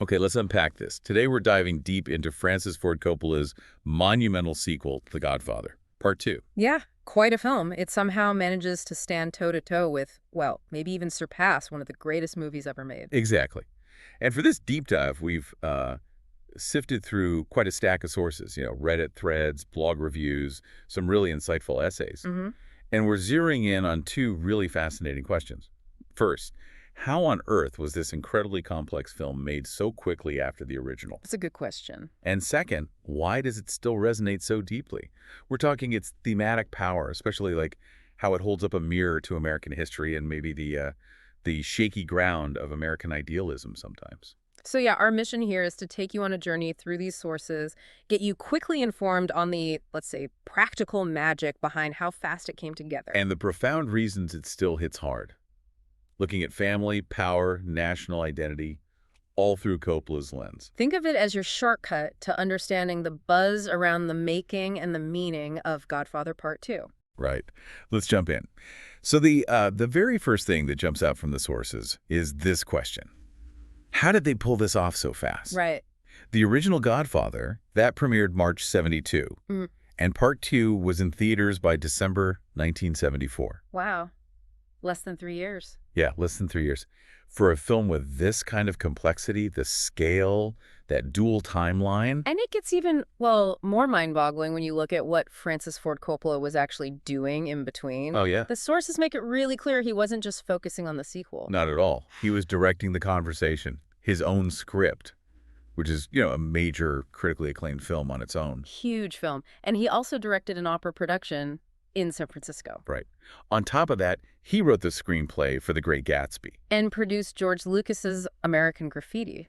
Okay, let's unpack this. Today we're diving deep into Francis Ford Coppola's monumental sequel, The Godfather, Part 2. Yeah, quite a film. It somehow manages to stand toe-to-toe with, well, maybe even surpass one of the greatest movies ever made. Exactly. And for this deep dive, we've sifted through quite a stack of sources, Reddit threads, blog reviews, some really insightful essays. Mm-hmm. And we're zeroing in on two really fascinating questions. First, how on earth was this incredibly complex film made so quickly after the original? That's a good question. And second, why does it still resonate so deeply? We're talking its thematic power, especially like how it holds up a mirror to American history and maybe the shaky ground of American idealism sometimes. So yeah, our mission here is to take you on a journey through these sources, get you quickly informed on the, let's say, practical magic behind how fast it came together. And the profound reasons it still hits hard. Looking at family, power, national identity, all through Coppola's lens. Think of it as your shortcut to understanding the buzz around the making and the meaning of Godfather Part II. Right. Let's jump in. So the very first thing that jumps out from the sources is this question. How did they pull this off so fast? Right. The original Godfather, that premiered March 72, and Part 2 was in theaters by December 1974. Wow. Less than 3 years. Yeah, less than 3 years. For a film with this kind of complexity, the scale, that dual timeline. And it gets even, well, more mind-boggling when you look at what Francis Ford Coppola was actually doing in between. Oh, yeah? The sources make it really clear he wasn't just focusing on the sequel. Not at all. He was directing the conversation, his own script, which is, a major critically acclaimed film on its own. Huge film. And he also directed an opera production in San Francisco. Right. On top of that, he wrote the screenplay for The Great Gatsby. And produced George Lucas's American Graffiti,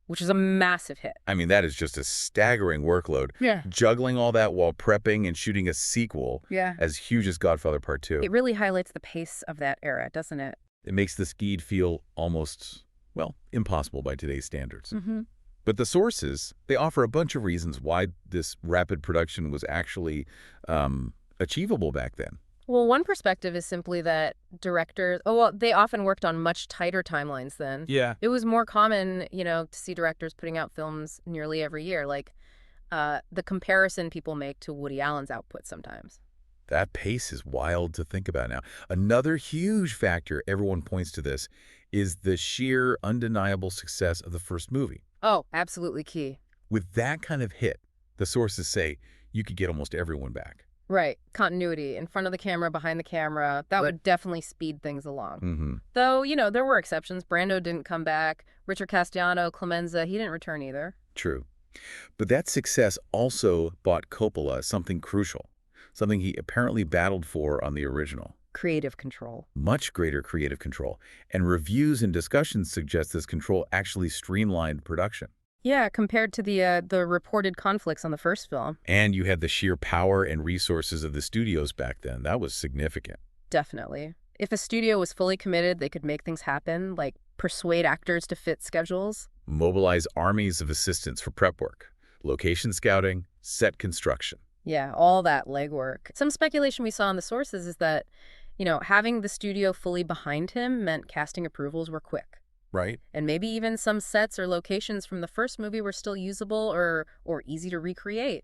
which is a massive hit. I mean, that is just a staggering workload. Yeah. Juggling all that while prepping and shooting a sequel as huge as Godfather Part 2. It really highlights the pace of that era, doesn't it? It makes the Skeed feel almost, well, impossible by today's standards. Mm-hmm. But the sources, they offer a bunch of reasons why this rapid production was actually achievable back then. Well, one perspective is simply that directors, they often worked on much tighter timelines then. Yeah. It was more common, to see directors putting out films nearly every year, like the comparison people make to Woody Allen's output sometimes. That pace is wild to think about now. Another huge factor, everyone points to this, is the sheer, undeniable success of the first movie. Oh, absolutely key. With that kind of hit, the sources say you could get almost everyone back. Right. Continuity, in front of the camera, behind the camera, that would definitely speed things along. Mm-hmm. Though, there were exceptions. Brando didn't come back. Richard Castellano, Clemenza, he didn't return either. True. But that success also bought Coppola something crucial, something he apparently battled for on the original. Creative control. Much greater creative control. And reviews and discussions suggest this control actually streamlined production. Yeah, compared to the reported conflicts on the first film. And you had the sheer power and resources of the studios back then. That was significant. Definitely. If a studio was fully committed, they could make things happen, like persuade actors to fit schedules. Mobilize armies of assistants for prep work, location scouting, set construction. Yeah, all that legwork. Some speculation we saw in the sources is that, having the studio fully behind him meant casting approvals were quick. Right. And maybe even some sets or locations from the first movie were still usable or easy to recreate.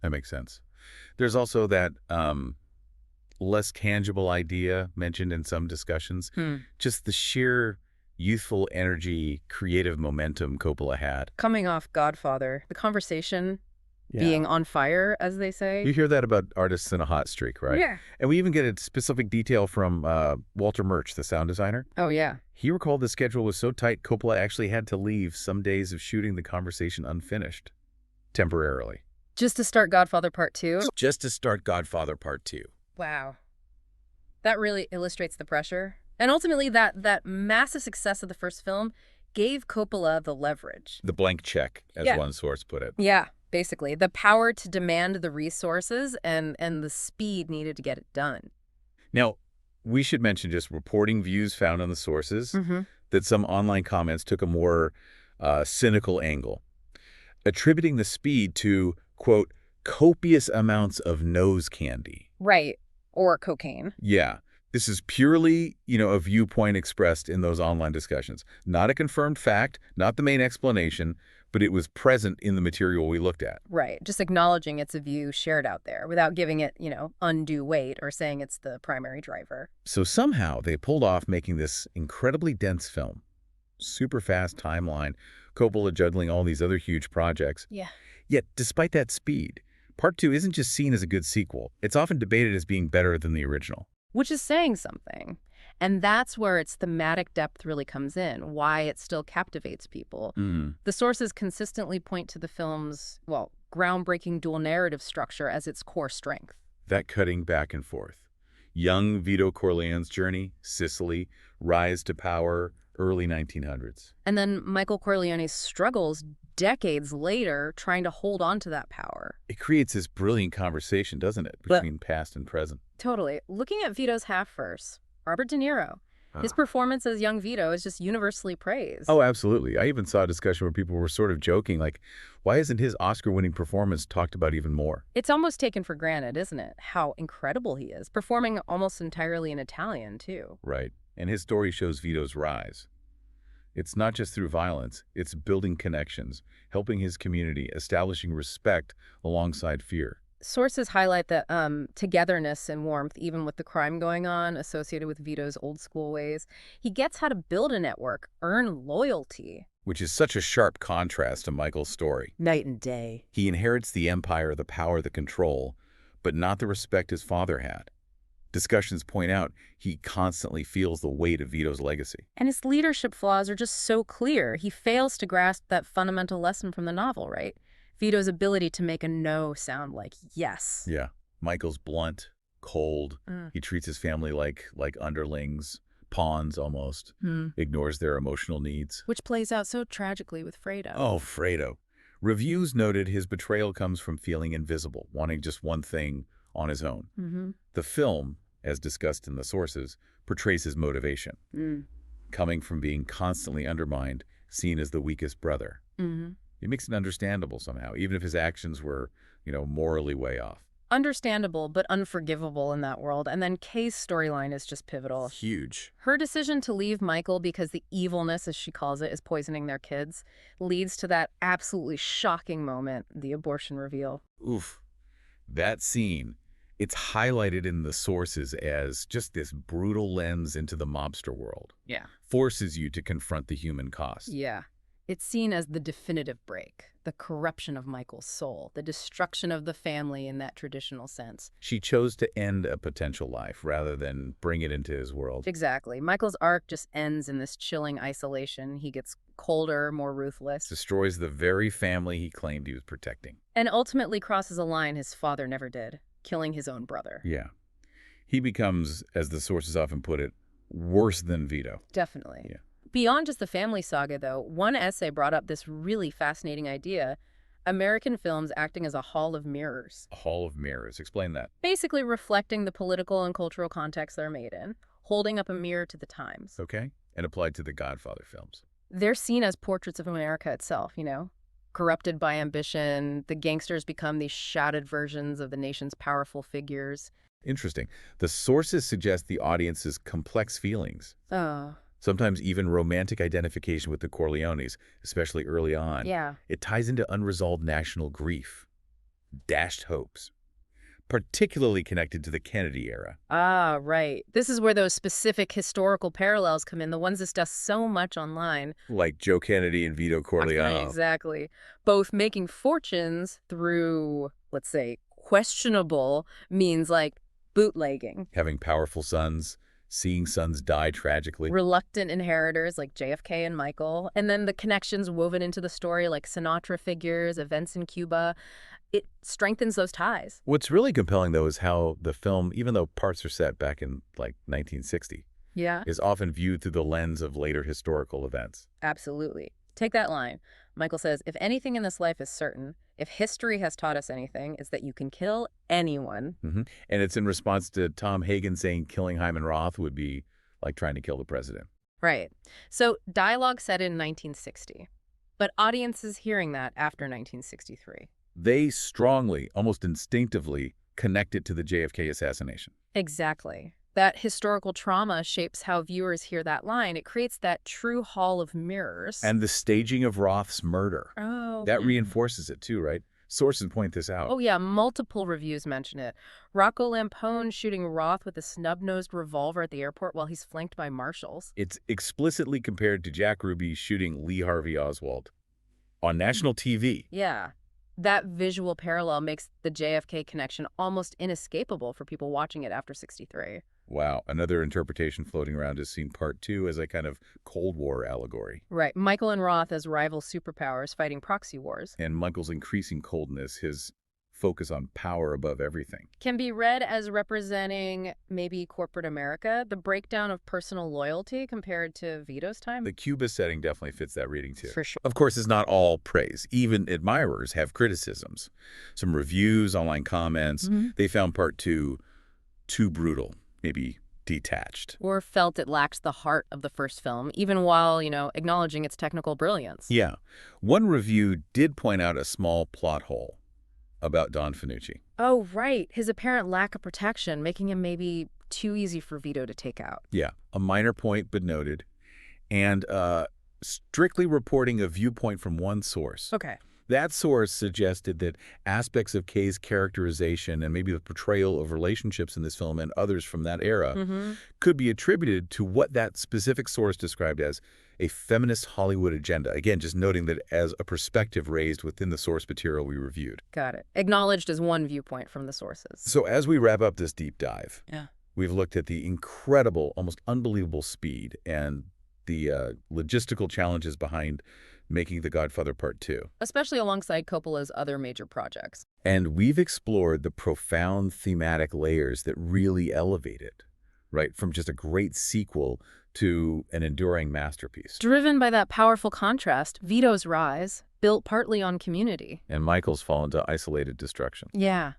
That makes sense. There's also that less tangible idea mentioned in some discussions. Just the sheer youthful energy, creative momentum Coppola had. Coming off Godfather, the conversation being on fire, as they say. You hear that about artists in a hot streak, right? Yeah. And we even get a specific detail from Walter Murch, the sound designer. Oh, yeah. He recalled the schedule was so tight, Coppola actually had to leave some days of shooting the conversation unfinished, temporarily. Just to start Godfather Part II? Just to start Godfather Part 2. Wow. That really illustrates the pressure. And ultimately, that massive success of the first film gave Coppola the leverage. The blank check, as one source put it. Yeah. Basically, the power to demand the resources and the speed needed to get it done. Now, we should mention just reporting views found on the sources, that some online comments took a more cynical angle, attributing the speed to, quote, copious amounts of nose candy. Right. Or cocaine. Yeah. This is purely, a viewpoint expressed in those online discussions. Not a confirmed fact, not the main explanation, but it was present in the material we looked at. Right. Just acknowledging it's a view shared out there without giving it, undue weight or saying it's the primary driver. So somehow they pulled off making this incredibly dense film. Super fast timeline, Coppola juggling all these other huge projects. Yeah. Yet, despite that speed, Part 2 isn't just seen as a good sequel. It's often debated as being better than the original. Which is saying something. And that's where its thematic depth really comes in, why it still captivates people. The sources consistently point to the film's, groundbreaking dual narrative structure as its core strength. That cutting back and forth. Young Vito Corleone's journey, Sicily, rise to power, early 1900s. And then Michael Corleone's struggles decades later trying to hold on to that power. It creates this brilliant conversation, doesn't it, between past and present? Totally. Looking at Vito's half first, Robert De Niro. His performance as young Vito is just universally praised. Oh, absolutely. I even saw a discussion where people were sort of joking, like, why isn't his Oscar-winning performance talked about even more? It's almost taken for granted, isn't it? How incredible he is, performing almost entirely in Italian, too. Right. And his story shows Vito's rise. It's not just through violence, it's building connections, helping his community, establishing respect alongside fear. Sources highlight that togetherness and warmth, even with the crime going on, associated with Vito's old school ways. He gets how to build a network, earn loyalty. Which is such a sharp contrast to Michael's story. Night and day. He inherits the empire, the power, the control, but not the respect his father had. Discussions point out he constantly feels the weight of Vito's legacy. And his leadership flaws are just so clear. He fails to grasp that fundamental lesson from the novel, right? Vito's ability to make a no sound like yes. Yeah. Michael's blunt, cold. He treats his family like underlings, pawns almost, ignores their emotional needs. Which plays out so tragically with Fredo. Oh, Fredo. Reviews noted his betrayal comes from feeling invisible, wanting just one thing on his own. The film, as discussed in the sources, portrays his motivation. Coming from being constantly undermined, seen as the weakest brother. It makes it understandable somehow, even if his actions were, morally way off. Understandable, but unforgivable in that world. And then Kay's storyline is just pivotal. Huge. Her decision to leave Michael because the evilness, as she calls it, is poisoning their kids, leads to that absolutely shocking moment, the abortion reveal. Oof. That scene, it's highlighted in the sources as just this brutal lens into the mobster world. Yeah. Forces you to confront the human cost. Yeah. It's seen as the definitive break, the corruption of Michael's soul, the destruction of the family in that traditional sense. She chose to end a potential life rather than bring it into his world. Exactly. Michael's arc just ends in this chilling isolation. He gets colder, more ruthless. Destroys the very family he claimed he was protecting. And ultimately crosses a line his father never did, killing his own brother. Yeah. He becomes, as the sources often put it, worse than Vito. Definitely. Yeah. Beyond just the family saga, though, one essay brought up this really fascinating idea: American films acting as a hall of mirrors. A hall of mirrors. Explain that. Basically reflecting the political and cultural context they're made in, holding up a mirror to the times. Okay. And applied to the Godfather films. They're seen as portraits of America itself, corrupted by ambition. The gangsters become these shouted versions of the nation's powerful figures. Interesting. The sources suggest the audience's complex feelings. Oh. Sometimes even romantic identification with the Corleones, especially early on. Yeah. It ties into unresolved national grief, dashed hopes, particularly connected to the Kennedy era. Ah, right. This is where those specific historical parallels come in, the ones discussed so much online. Like Joe Kennedy and Vito Corleone. Exactly. Both making fortunes through, let's say, questionable means like bootlegging. Having powerful sons, seeing sons die tragically. Reluctant inheritors like JFK and Michael. And then the connections woven into the story like Sinatra figures, events in Cuba. It strengthens those ties. What's really compelling, though, is how the film, even though parts are set back in, 1960, is often viewed through the lens of later historical events. Absolutely. Take that line. Michael says, if anything in this life is certain, if history has taught us anything, it's that you can kill anyone. And it's in response to Tom Hagen saying killing Hyman Roth would be like trying to kill the president. Right. So dialogue set in 1960, but audiences hearing that after 1963. They strongly, almost instinctively, connect it to the JFK assassination. Exactly. That historical trauma shapes how viewers hear that line. It creates that true hall of mirrors. And the staging of Roth's murder. Oh. That reinforces it too, right? Sources point this out. Oh, yeah, multiple reviews mention it. Rocco Lampone shooting Roth with a snub-nosed revolver at the airport while he's flanked by marshals. It's explicitly compared to Jack Ruby shooting Lee Harvey Oswald on national TV. Yeah. That visual parallel makes the JFK connection almost inescapable for people watching it after 63. Wow, another interpretation floating around is seen Part 2 as a kind of Cold War allegory. Right. Michael and Roth as rival superpowers fighting proxy wars. And Michael's increasing coldness, his focus on power above everything. Can be read as representing maybe corporate America, the breakdown of personal loyalty compared to Vito's time. The Cuba setting definitely fits that reading too. For sure. Of course, it's not all praise. Even admirers have criticisms. Some reviews, online comments, they found Part 2 too brutal, maybe detached. Or felt it lacked the heart of the first film, even while, acknowledging its technical brilliance. Yeah. One review did point out a small plot hole about Don Fanucci. Oh, right. His apparent lack of protection, making him maybe too easy for Vito to take out. Yeah, a minor point, but noted. And strictly reporting a viewpoint from one source. Okay. That source suggested that aspects of Kay's characterization and maybe the portrayal of relationships in this film and others from that era could be attributed to what that specific source described as a feminist Hollywood agenda. Again, just noting that as a perspective raised within the source material we reviewed. Got it. Acknowledged as one viewpoint from the sources. So as we wrap up this deep dive, Yeah. we've looked at the incredible, almost unbelievable speed and the logistical challenges behind making The Godfather Part II. Especially alongside Coppola's other major projects. And we've explored the profound thematic layers that really elevate it, right? From just a great sequel to an enduring masterpiece. Driven by that powerful contrast, Vito's rise, built partly on community. And Michael's fall into isolated destruction. Yeah.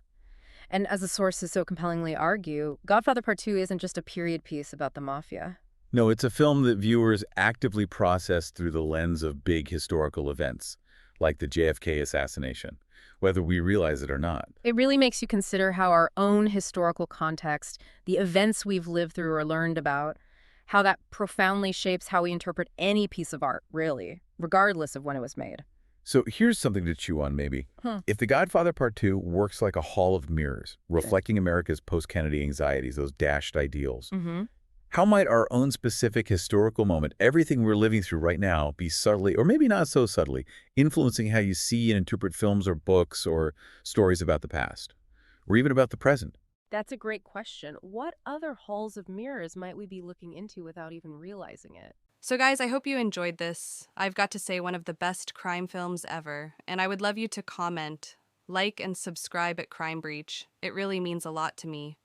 And as the sources so compellingly argue, Godfather Part II isn't just a period piece about the mafia. No, it's a film that viewers actively process through the lens of big historical events, like the JFK assassination, whether we realize it or not. It really makes you consider how our own historical context, the events we've lived through or learned about, how that profoundly shapes how we interpret any piece of art, really, regardless of when it was made. So here's something to chew on, maybe. If The Godfather Part II works like a hall of mirrors, reflecting America's post-Kennedy anxieties, those dashed ideals, how might our own specific historical moment, everything we're living through right now, be subtly, or maybe not so subtly, influencing how you see and interpret films or books or stories about the past, or even about the present? That's a great question. What other halls of mirrors might we be looking into without even realizing it? So guys, I hope you enjoyed this. I've got to say, one of the best crime films ever, and I would love you to comment, like, and subscribe at Crime Breach. It really means a lot to me.